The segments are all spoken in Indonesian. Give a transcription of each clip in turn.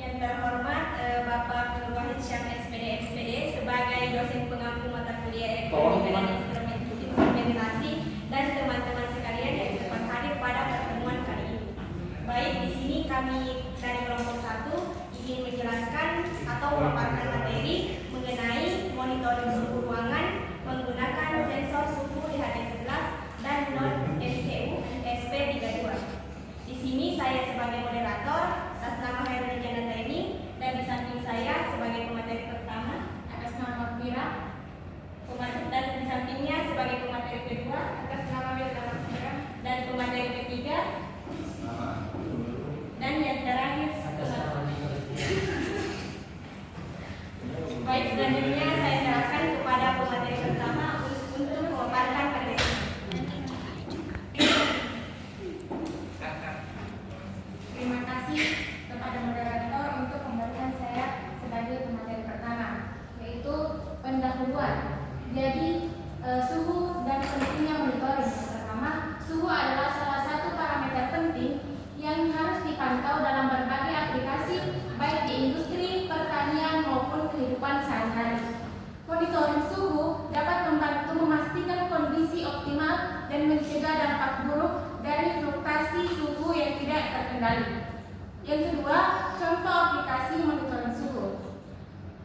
Yang terhormat Bapak Ketua Hisham SPD sebagai dosen pengampu mata kuliah Ekonomi dan Instrumentasi dan teman-teman sekalian yang sempat hadir pada pertemuan kali ini. Baik, di sini kami dari kelompok 1 ingin menjelaskan atau memaparkan materi mengenai monitoring suhu ruangan menggunakan sensor suhu DHT11 dan non-MCU SP32. Di sini saya sebagai moderator atas nama Heruni Janata ini, dan di samping saya sebagai pemateri pertama atas nama Fira, dan di sampingnya sebagai pemateri kedua atas nama Mirta Fira, dan pemateri ketiga dan yang terakhir baik, selanjutnya saya serahkan kepada pemateri pertama untuk memaparkan materi. Terima kasih kepada moderator untuk memberikan saya sebagai pemateri pertama, yaitu pendahuluan. Jadi suhu dan pentingnya monitoring. Pertama, suhu adalah salah satu parameter penting yang harus dipantau dalam berbagai aplikasi baik di industri, pertanian maupun kehidupan sehari-hari. Monitoring suhu dapat membantu memastikan kondisi optimal dan mencegah dampak buruk dari fluktuasi suhu yang tidak terkendali. Yang kedua, contoh aplikasi monitoring suhu.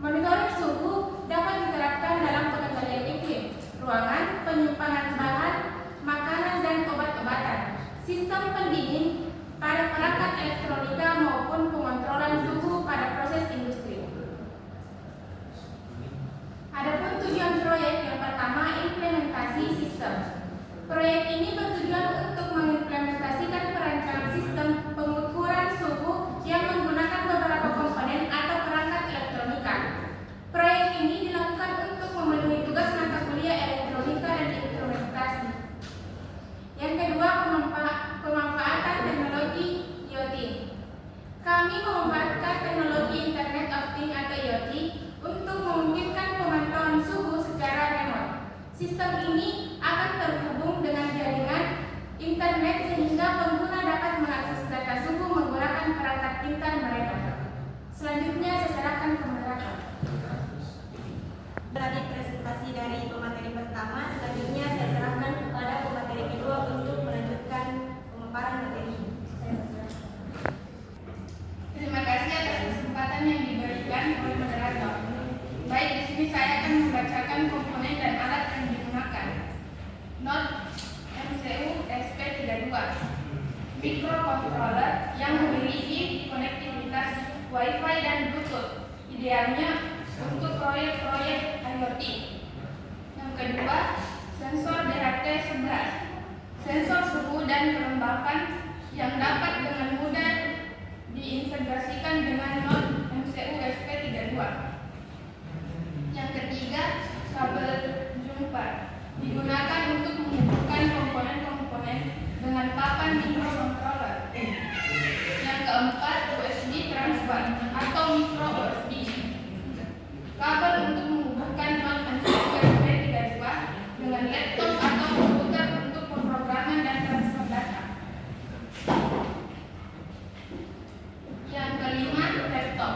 Monitoring suhu dapat diterapkan dalam pengendalian iklim, ruangan, penyimpangan bahan, makanan dan obat-obatan, sistem pendingin pada perangkat elektronika maupun pengontrolan suhu pada proses industri. Adapun tujuan proyek yang pertama, implementasi sistem. Proyek ini bertujuan untuk mengimplementasikan perancangan sistem pengukuran suhu yang menggunakan beberapa komponen atau perangkat elektronika. Proyek ini dilakukan untuk memenuhi tugas mata kuliah elektronika dan instrumentasi. Yang kedua, pemanfaatan teknologi IoT. Kami memanfaatkan teknologi Internet of Things atau IoT untuk memungkinkan pemantauan suhu secara remote. Sistem ini akan terhubung dengan jaringan internet sehingga pengguna dapat mengakses data suhu menggunakan perangkat pintar mereka. Selanjutnya saya serahkan ke moderator. Tadi presentasi dari pemateri pertama, selanjutnya saya serahkan kepada pemateri kedua untuk melanjutkan pemaparan materi. Terima kasih atas kesempatan yang diberikan oleh moderator. Baik, di sini saya akan membacakan komponen dan alat yang digunakan. Node MCU SP32, microcontroller yang memiliki konektivitas Wi-Fi dan Bluetooth, idealnya untuk proyek-proyek IoT. Yang kedua, sensor DHT11, sensor suhu dan kelembapan yang dapat dengan mudah diintegrasikan dengan node MCU SP32. Yang ketiga, kabel jumper digunakan untuk menghubungkan komponen-komponen dengan papan microcontroller. Yang keempat, USB transfer atau micro USB, kabel untuk menghubungkan node MCU SP32 dengan laptop atau komputer untuk pemrograman dan transfer data. Yang kelima, laptop.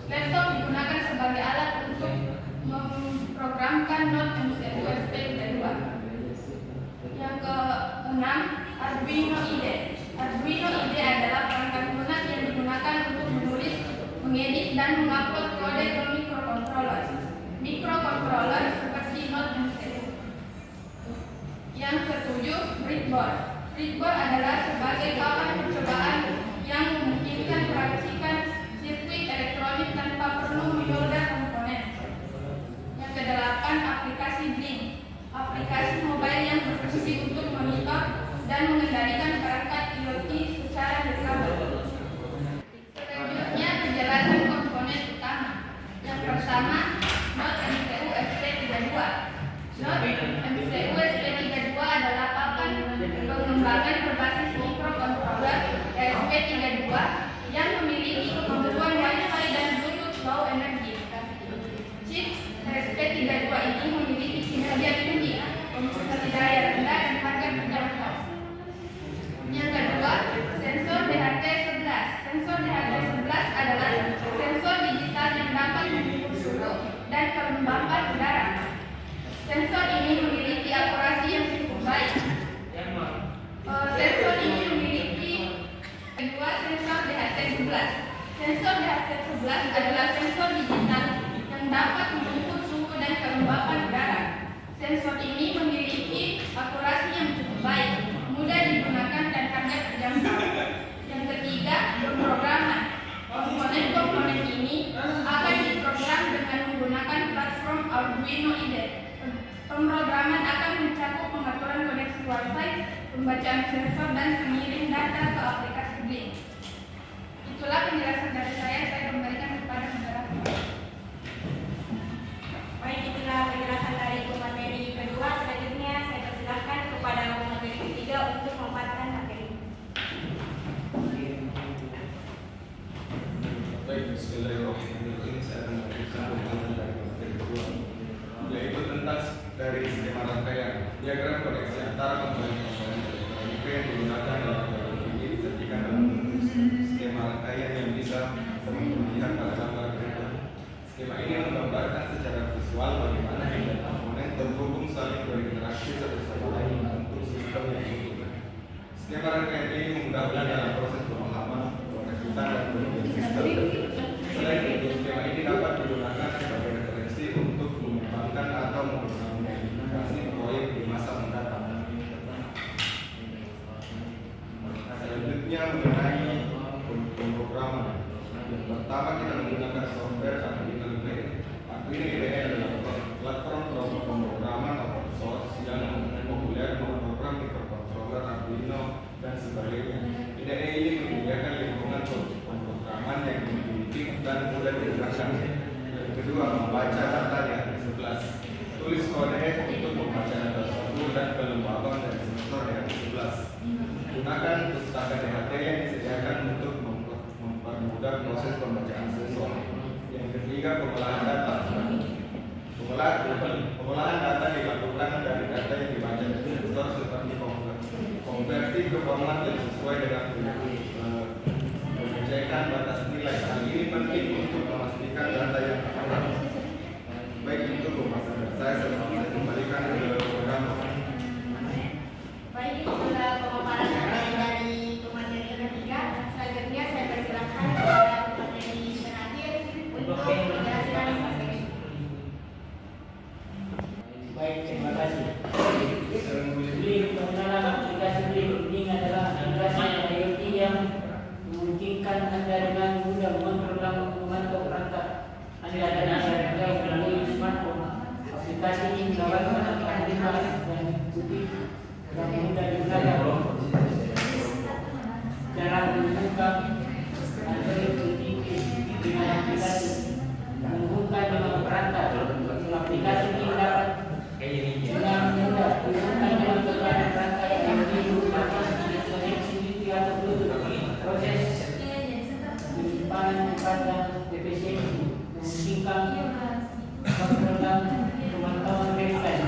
Laptop digunakan sebagai alat untuk memprogramkan node MCU SP32. Yang keenam, Arduino IDE. Arduino IDE adalah perangkat lunak yang digunakan untuk menulis, mengedit, dan mengupload kode ke microcontroller. Microcontroller seperti node MCU. Yang ketujuh, breadboard. Breadboard adalah sebagai papan percobaan yang memungkinkan peracikan sirkuit elektronik tanpa perlu menyolder komponen. Yang kedelapan, aplikasi Blink, aplikasi mobile yang berfungsi untuk monitor dan mengendalikan perangkat IoT secara berkabel. Selanjutnya, penjelasan komponen utama. Yang pertama, node MCU SP32. Node MCU SP32 adalah papan pengembangan berbasis microcontroller SP32 yang memiliki Sensor di halaman 11 adalah sensor digital yang dapat mengukur suhu dan kelembapan udara. Sensor ini memiliki akurasi yang cukup baik, mudah digunakan dan harga terjangkau. Yang ketiga, pemrograman. Komponen-komponen ini akan diprogram dengan menggunakan platform Arduino IDE. Pemrograman akan mencakup pengaturan koneksi Wi-Fi, pembacaan sensor, dan pengirim data ke aplikasi Blink. Itulah penjelasan dari saya kembalikan kepada moderator. Baik, itulah penjelasan dari pemateri kedua. Selanjutnya saya persilakan kepada pemateri ketiga untuk memaparkan materi. Baik, bismillahirrahmanirrahim. Saya akan memberikan pemaparan dari materi kedua, yaitu tentang dari skema rangkaian diagram koneksi antara komponen-komponen elektronika yang digunakan dalam teknologi ini disajikan dalam skema rangkaian yang bisa teman-teman lihat pada gambar berikut. Skema ini menggambarkan secara visual bagaimana tiga komponen terhubung saling berinteraksi satu sama lain untuk sistem yang utuh. Skema rangkaian ini memudahkan dalam proses pemahaman, perekrutan, dan pengujian sistem. Selain itu, skema ini dapat digunakan sebagai referensi untuk mengembangkan atau mengidentifikasi proyek di masa mendatang. Selanjutnya mengenai pemrograman. Yang pertama kita menggunakan software Arduino IDE. Arduino IDE adalah platform pemrograman open source yang populer memprogram microcontroller Arduino dan sebagainya. IDE ini menyediakan lingkungan pemrograman yang intuitif dan mudah digunakan. Yang kedua, membaca data di halaman 11. Tulis kode untuk membaca data struktur dan kelembaban dari sensor di halaman 11. Gunakan pustaka DHT yang disediakan untuk mempermudah proses pembacaan sensor. Yang ketiga, pengolahan data. Pengolahan data dilakukan dari data yang dibaca dari sensor seperti konversi ke format yang sesuai dengan pengecekan batas nilai. Hal ini penting untuk memastikan data yang akurat. Baik, itu pembahasan saya kembalikan ke program. Baik, itulah pemaparan dari pemateri ketiga. Selanjutnya saya persilakan kepada pemateri terakhir untuk menjelaskan materi. Baik, terima kasih. Blink, pengenalan aplikasi Blink ini adalah aplikasi IoT yang memungkinkan Anda dengan mudah memprogram memantau perangkat Anda dan jarak jauh melalui smartphone. Aplikasi ini menawarkan keahlian dan intuitif yang mudah digunakan. Cara membuka Android TV dengan aplikasi menghubungkan dengan perangkat. Aplikasi ini dapat dengan mudah dihubungkan dengan berbagai perangkat yang digunakan connectivity atau Bluetooth. Proses penyimpanan pada PPC memungkinkan program pemantauan website.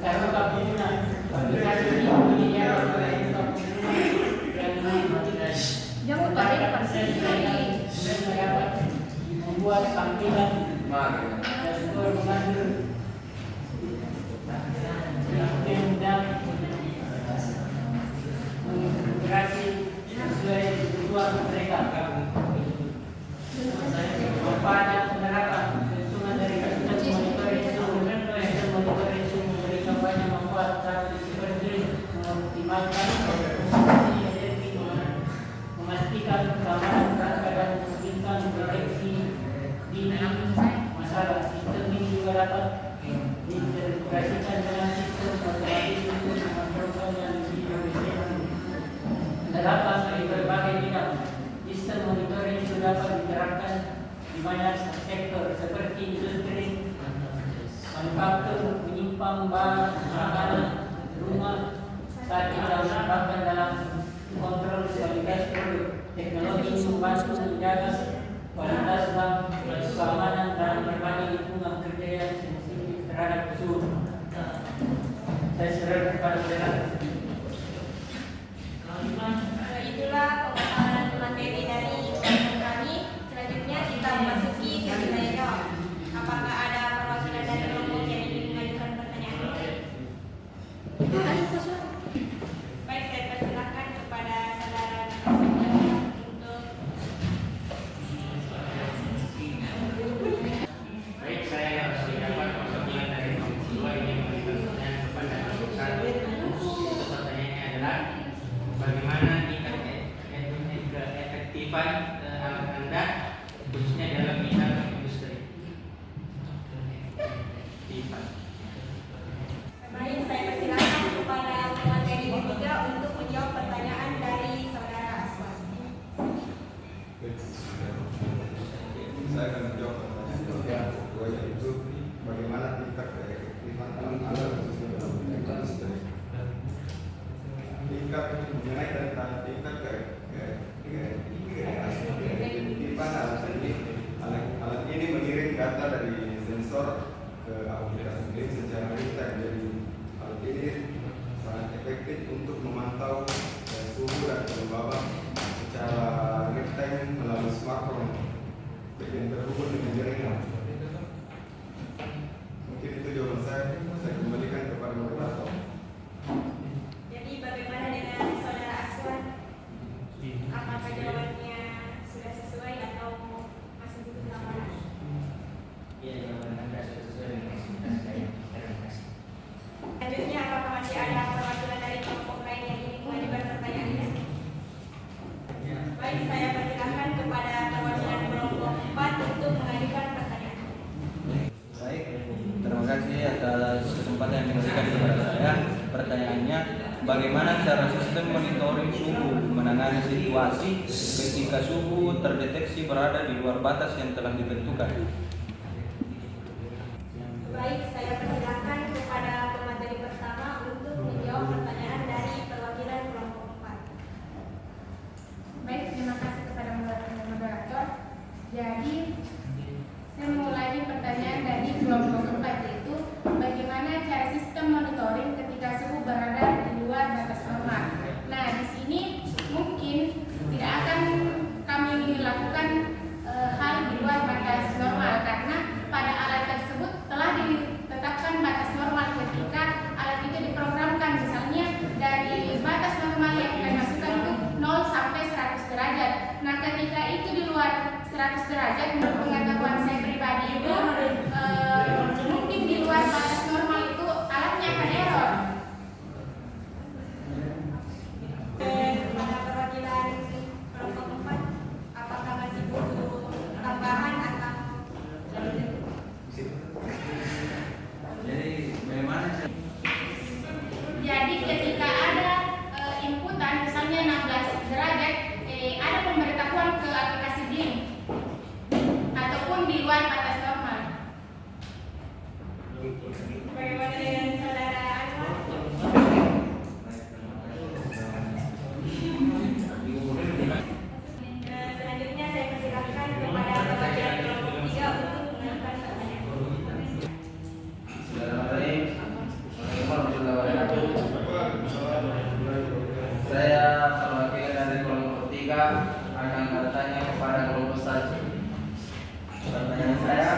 Cara buka pengguna aplikasi ini menyediakan pengguna yang dapat membuat tampilan dashboard mengatur yang mudah mengintegrasi sesuai kebutuhan mereka. Pada penerapan keuntungan dari sistem monitoring suhu mereka banyak membuat satu seperti mengoptimalkan fungsi energi, memastikan keamanan perangkat dan memungkinkan deteksi dini masalah. Sistem ini juga dapat diintegrasikan dengan sistem otomatis untuk mengontrol yang lebih efisien. Penerapan dari berbagai bidang sistem monitoring sudah dapat diterapkan di banyak sektor seperti industri, manufaktur, penyimpanan barang, makanan, rumah, sakit dan bahkan dalam kontrol kualitas produk. Teknologi ini membantu menjaga kualitas dan keamanan dalam berbagai lingkungan kerja yang sensitif terhadap suhu. Saya serahkan kepada moderator. Itulah pemaparan materi dari kami. Selanjutnya kita memasuki sesi tanya jawab. Apakah ada perwakilan dari kelompok yang ingin mengajukan pertanyaan? Baik, saya persilakan kepada saudara untuk saya akan menjawab pertanyaan yang kedua, yaitu bagaimana tingkat keefektifan alat khususnya dalam pendidikan listrik. Tingkat mengenai tentang tingkat keefektifan alat ini mengirim data dari sensor ke aplikasi game secara real time. Jadi alat ini sangat efektif untuk memantau suhu dan kelembaban secara real time melalui smartphone yang terhubung dengan jaringan. Mungkin itu jawaban saya kembalikan kepada moderator. Jadi bagaimana dengan saudara Aswan? Apakah jawabannya sudah sesuai atau masih butuh tambahan? Iya, jawaban Anda sudah sesuai dengan ekspektasi saya. Terima kasih. Selanjutnya, apakah masih ada perwakilan dari kelompok lain yang ingin mengajukan pertanyaannya? Baik, saya persilakan kepada perwakilan kelompok 4 untuk mengajukan pertanyaan. Baik, terima kasih atas kesempatan yang diberikan kepada saya. Pertanyaannya, bagaimana cara sistem monitoring suhu menangani situasi ketika suhu terdeteksi berada di luar batas yang telah ditentukan? Baik, saya persilakan kepada pemateri pertama untuk menjawab pertanyaan dari perwakilan kelompok 4. Baik, terima kasih kepada moderator. Jadi, saya mulai pertanyaan dari kelompok keempat, yaitu bagaimana cara sistem monitoring ketika suhu berada di luar batas normal. Nah, di sini mungkin tidak akan kami lakukan hal di luar batas normal karena pada alat tersebut telah ditetapkan batas normal ketika alat itu diprogramkan, misalnya dari batas normal yang kami masukkan itu 0 sampai 100 derajat. Nah, ketika itu di luar 100 derajat, menurut pengetahuan saya pribadi itu mungkin di luar batas normal itu alatnya akan error. Kepada perwakilan kelompok 4, apakah masih butuh tambahan atau Jadi, bagaimana? Jadi ketika ada inputan misalnya 16 derajat, ada pemberitahuan ke aplikasi BIM ataupun di luar batas normal. bagaimana dengan saudara Anwar? Selanjutnya saya persilakan kepada perwakilan kelompok 3 untuk mengajukan pertanyaan. Assalamualaikum warahmatullahi wabarakatuh. Saya perwakilan dari kelompok 3 akan bertanya kepada kelompok 1. Pertanyaan saya,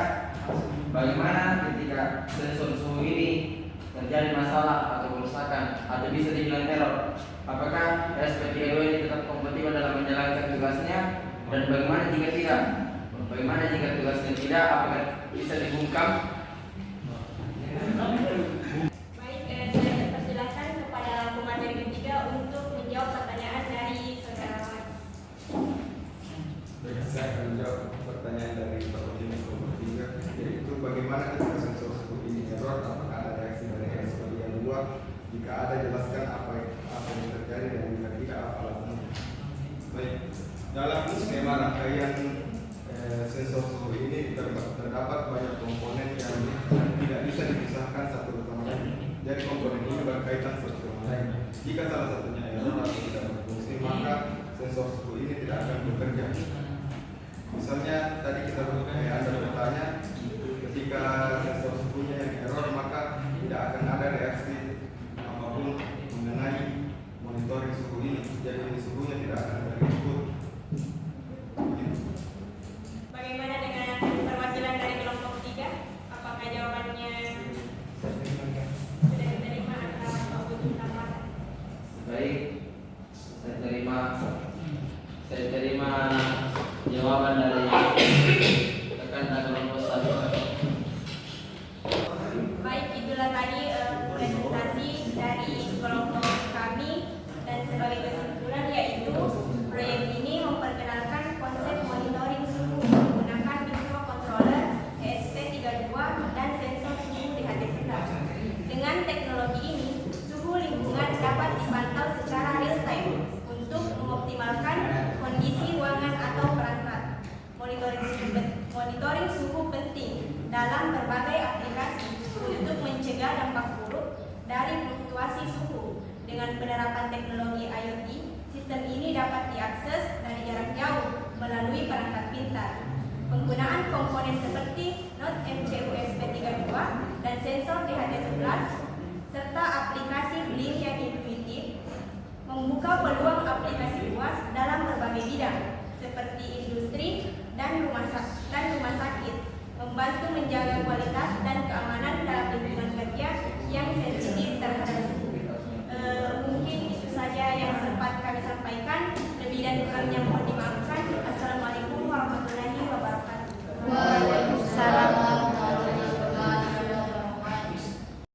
bagaimana ketika sensor suhu ini terjadi masalah atau kerusakan atau bisa dibilang error? Apakah SPTLW ini tetap kompatibel dalam menjalankan tugasnya? Dan bagaimana jika tidak? Bagaimana jika tugasnya tidak? Apakah bisa dibungkam? Baik, saya persilakan kepada pemateri ketiga untuk menjawab pertanyaan dari saudara Mas. Saya akan menjawab pertanyaan dari perwakilan kelompok 3, yaitu bagaimana ketika sensor suhu ini error, apakah ada reaksi dari SPT yang luar? Jika ada, jelaskan apa yang terjadi dan jika tidak, apa alasannya. Baik, dalam skema rangkaian sensor suhu ini terdapat banyak komponen yang tidak bisa dipisahkan satu sama lain. Jadi komponen ini berkaitan satu sama lain. Jika salah satunya error atau tidak berfungsi, maka sensor suhu ini tidak akan bekerja. Misalnya tadi Anda bertanya, ketika sensor suhunya yang error, maka tidak akan ada reaksi apapun mengenai monitoring suhu ini. Jadi suhunya tidak akan berinput. Bagaimana dengan perwakilan dari kelompok 3? Apakah jawabannya sudah diterima atau butuh tambahan? Baik, saya terima jawaban dari rekan kelompok 1. Baik, itulah tadi presentasi dari kelompok kami, dan sebagai kesimpulan yaitu proyek ini memperkenalkan konsep monitoring suhu menggunakan microcontroller ESP32 dan sensor suhu di HTC+. Dengan teknologi ini, suhu lingkungan dapat dipantau secara real time untuk mengoptimalkan kondisi ruangan atau perangkat. Monitoring monitoring suhu penting dalam berbagai aplikasi untuk mencegah dampak buruk dari fluktuasi suhu. Dengan penerapan teknologi IoT, sistem ini dapat diakses dari jarak jauh melalui perangkat pintar. Penggunaan komponen seperti Node MCU SP32 dan sensor DHT11 serta aplikasi Blink yang intuitif membuka peluang aplikasi luas dalam berbagai bidang seperti industri dan rumah sakit, membantu menjaga kualitas